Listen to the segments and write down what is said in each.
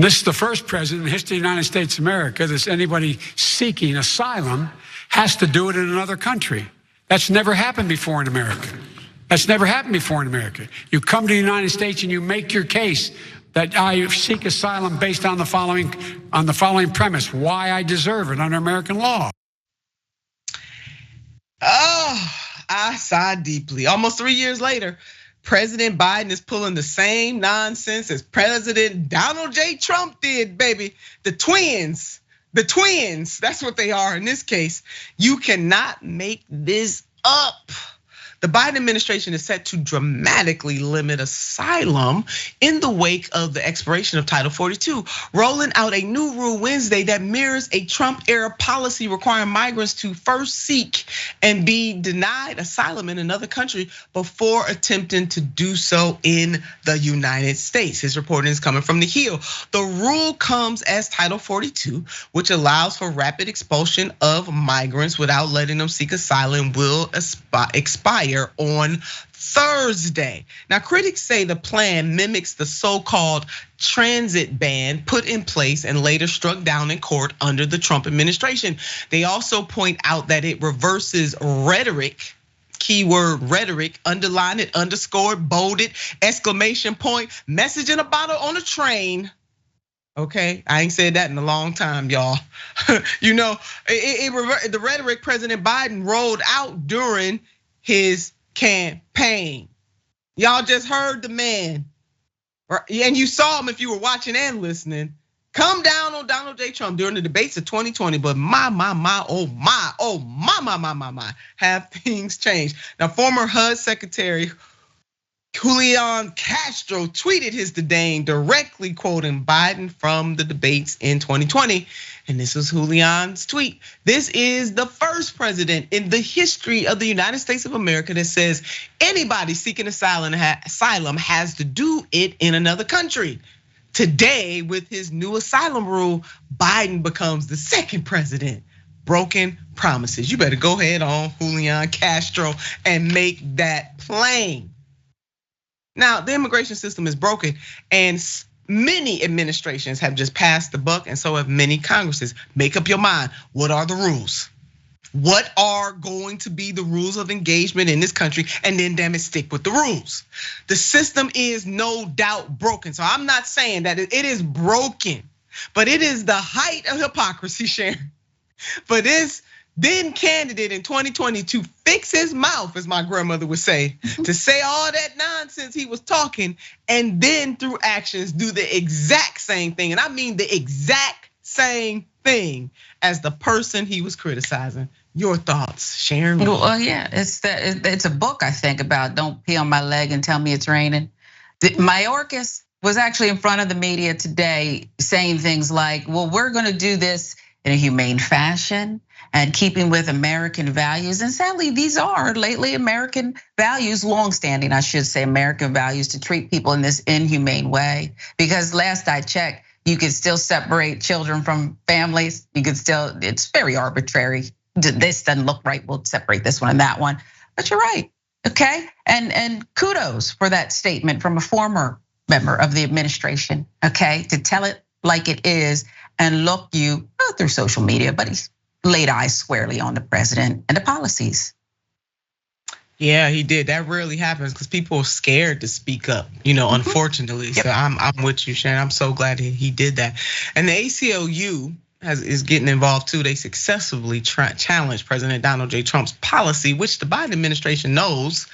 This is the first president in the history of the United States of America that anybody seeking asylum has to do it in another country. That's never happened before in America. That's never happened before in America. You come to the United States and you make your case that I seek asylum based on the following premise: why I deserve it under American law. Oh, I sigh deeply. Almost 3 years later, President Biden is pulling the same nonsense as President Donald J. Trump did, baby. The twins, that's what they are in this case. You cannot make this up. The Biden administration is set to dramatically limit asylum in the wake of the expiration of Title 42, rolling out a new rule Wednesday that mirrors a Trump-era policy requiring migrants to first seek and be denied asylum in another country before attempting to do so in the United States. His reporting is coming from The Hill. The rule comes as Title 42, which allows for rapid expulsion of migrants without letting them seek asylum, will expire on Thursday. Now, critics say the plan mimics the so-called transit ban put in place and later struck down in court under the Trump administration. They also point out that it reverses rhetoric, keyword rhetoric, underline it, underscored, bolded, exclamation point, message in a bottle on a train. Okay, I ain't said that in a long time, y'all. You know, the rhetoric President Biden rolled out during his campaign. Y'all just heard the man, and you saw him if you were watching and listening, come down on Donald J. Trump during the debates of 2020. But oh my, have things changed. Now, former HUD Secretary Julian Castro tweeted his disdain, directly quoting Biden from the debates in 2020. And this was Julian's tweet. This is the first president in the history of the United States of America that says anybody seeking asylum has to do it in another country. Today, with his new asylum rule, Biden becomes the second president. Broken promises. You better go ahead on Julian Castro and make that plain. Now, the immigration system is broken, and many administrations have just passed the buck, and so have many Congresses. Make up your mind. What are the rules? What are going to be the rules of engagement in this country? And then, damn it, stick with the rules. The system is no doubt broken. So I'm not saying that it is broken, but it is the height of hypocrisy, Sharon, for this then candidate in 2020 to fix his mouth, as my grandmother would say, to say all that nonsense he was talking, and then through actions do the exact same thing. And I mean the exact same thing as the person he was criticizing. Your thoughts, Sharon? Well, yeah, it's a book, I think, about don't pee on my leg and tell me it's raining. Mayorkas was actually in front of the media today saying things like, well, we're gonna do this in a humane fashion and keeping with American values. And sadly, these are lately American values, longstanding, I should say, American values to treat people in this inhumane way. Because last I checked, you could still separate children from families. You could still, it's very arbitrary. This doesn't look right, we'll separate this one and that one. But you're right, okay? And kudos for that statement from a former member of the administration, okay? To tell it like it is and look you, not through social media, but he's laid eyes squarely on the president and the policies. Yeah, he did. That rarely happens because people are scared to speak up, unfortunately. Yep. So I'm with you, Sharon. I'm so glad he did that. And the ACLU is getting involved too. They successfully challenged President Donald J. Trump's policy, which the Biden administration knows.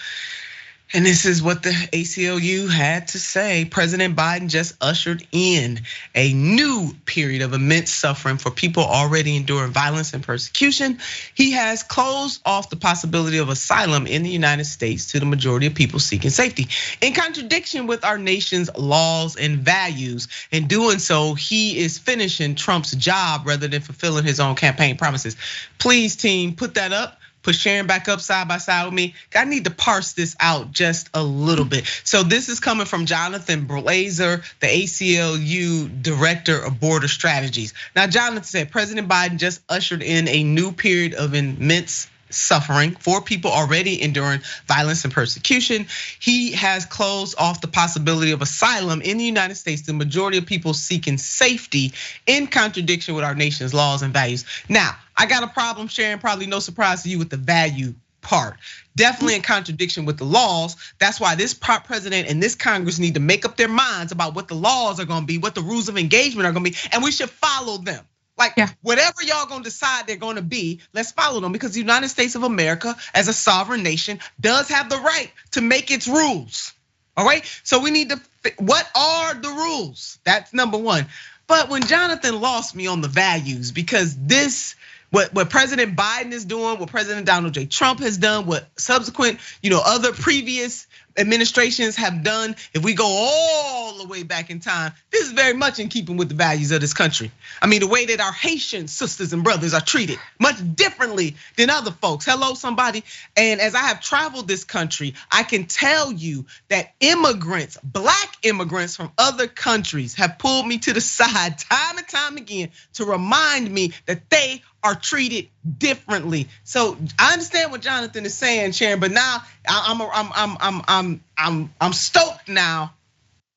And this is what the ACLU had to say. President Biden just ushered in a new period of immense suffering for people already enduring violence and persecution. He has closed off the possibility of asylum in the United States to the majority of people seeking safety, in contradiction with our nation's laws and values. In doing so, he is finishing Trump's job rather than fulfilling his own campaign promises. Please, team, put that up. Put Sharon back up side by side with me. I need to parse this out just a little bit. So this is coming from Jonathan Blazer, the ACLU Director of Border Strategies. Now, Jonathan said President Biden just ushered in a new period of immense suffering, 4 people already enduring violence and persecution. He has closed off the possibility of asylum in the United States, the majority of people seeking safety in contradiction with our nation's laws and values. Now, I got a problem, Sharon, probably no surprise to you with the value part. Definitely in contradiction with the laws. That's why this president and this Congress need to make up their minds about what the laws are gonna be, what the rules of engagement are gonna be, and we should follow them. Like whatever y'all gonna decide they're gonna be, let's follow them, because the United States of America as a sovereign nation does have the right to make its rules. All right, so we need to, what are the rules? That's number one. But when Jonathan lost me on the values, because this, what President Biden is doing, what President Donald J. Trump has done, what subsequent, other previous administrations have done, if we go all the way back in time, this is very much in keeping with the values of this country. I mean, the way that our Haitian sisters and brothers are treated much differently than other folks. Hello, somebody. And as I have traveled this country, I can tell you that immigrants, black immigrants from other countries have pulled me to the side time and time again to remind me that they are treated differently. So I understand what Jonathan is saying, Sharon, but now I'm stoked now,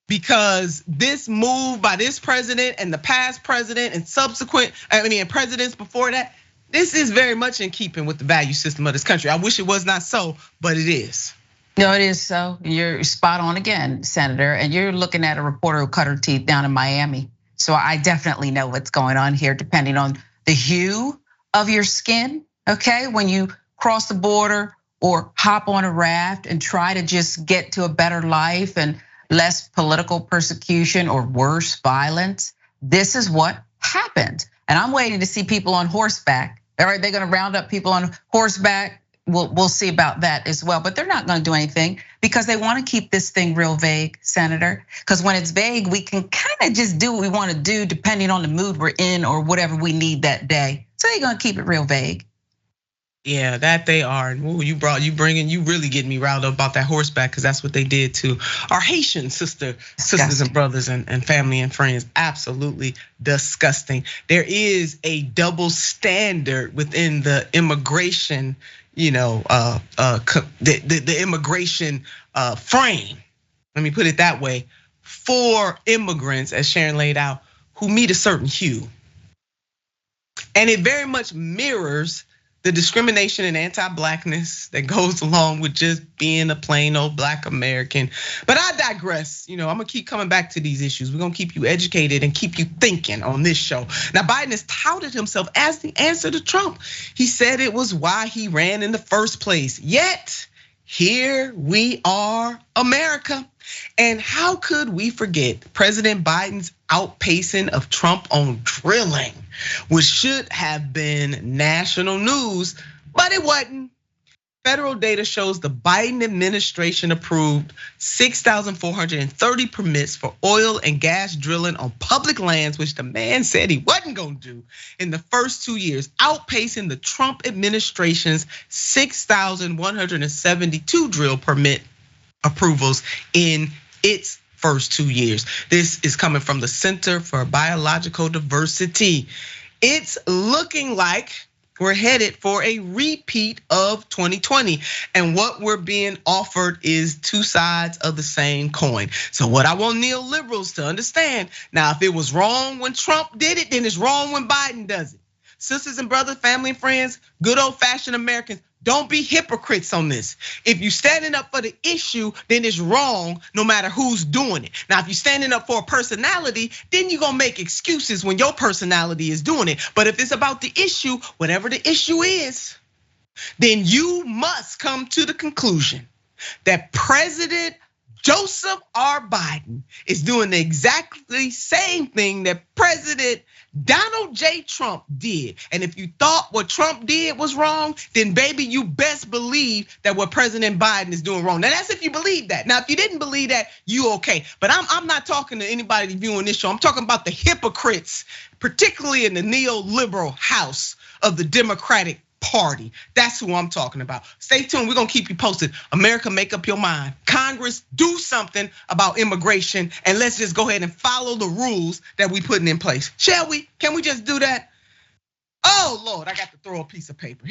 because this move by this president and the past president and subsequent, and presidents before that, this is very much in keeping with the value system of this country. I wish it was not so, but it is. No, it is so. You're spot on again, Senator, and you're looking at a reporter who cut her teeth down in Miami. So I definitely know what's going on here, depending on the hue of your skin, okay? When you cross the border or hop on a raft and try to just get to a better life and less political persecution or worse violence, this is what happens. And I'm waiting to see people on horseback. All right, they're gonna round up people on horseback. We'll see about that as well, but they're not gonna do anything because they wanna keep this thing real vague, Senator. Because when it's vague, we can kind of just do what we wanna do depending on the mood we're in or whatever we need that day. So they're gonna keep it real vague. Yeah, that they are. And you really getting me riled up about that horseback, because that's what they did to our Haitian sisters and brothers and family and friends. Absolutely disgusting. There is a double standard within the immigration, the immigration frame. Let me put it that way, for immigrants, as Sharon laid out, who meet a certain hue. And it very much mirrors the discrimination and anti-blackness that goes along with just being a plain old black American. But I digress. I'm gonna keep coming back to these issues. We're gonna keep you educated and keep you thinking on this show. Now, Biden has touted himself as the answer to Trump. He said it was why he ran in the first place. Yet, here we are, America. And how could we forget President Biden's outpacing of Trump on drilling, which should have been national news, but it wasn't. Federal data shows the Biden administration approved 6,430 permits for oil and gas drilling on public lands, which the man said he wasn't gonna do in the first 2 years, outpacing the Trump administration's 6,172 drill permit approvals in its first 2 years. This is coming from the Center for Biological Diversity. It's looking like we're headed for a repeat of 2020. And what we're being offered is two sides of the same coin. So what I want neoliberals to understand, now if it was wrong when Trump did it, then it's wrong when Biden does it. Sisters and brothers, family and friends, good old fashioned Americans, don't be hypocrites on this. If you're standing up for the issue, then it's wrong no matter who's doing it. Now, if you're standing up for a personality, then you're gonna make excuses when your personality is doing it. But if it's about the issue, whatever the issue is, then you must come to the conclusion that President Joseph R. Biden is doing the exactly same thing that President Donald J. Trump did. And if you thought what Trump did was wrong, then baby, you best believe that what President Biden is doing wrong. Now that's if you believe that. Now, if you didn't believe that, you okay. But I'm not talking to anybody viewing this show. I'm talking about the hypocrites, particularly in the neoliberal house of the Democratic Party. That's who I'm talking about. Stay tuned, we're gonna keep you posted. America, make up your mind. Congress, do something about immigration, and let's just go ahead and follow the rules that we putting in place. Shall we? Can we just do that? Oh Lord, I got to throw a piece of paper.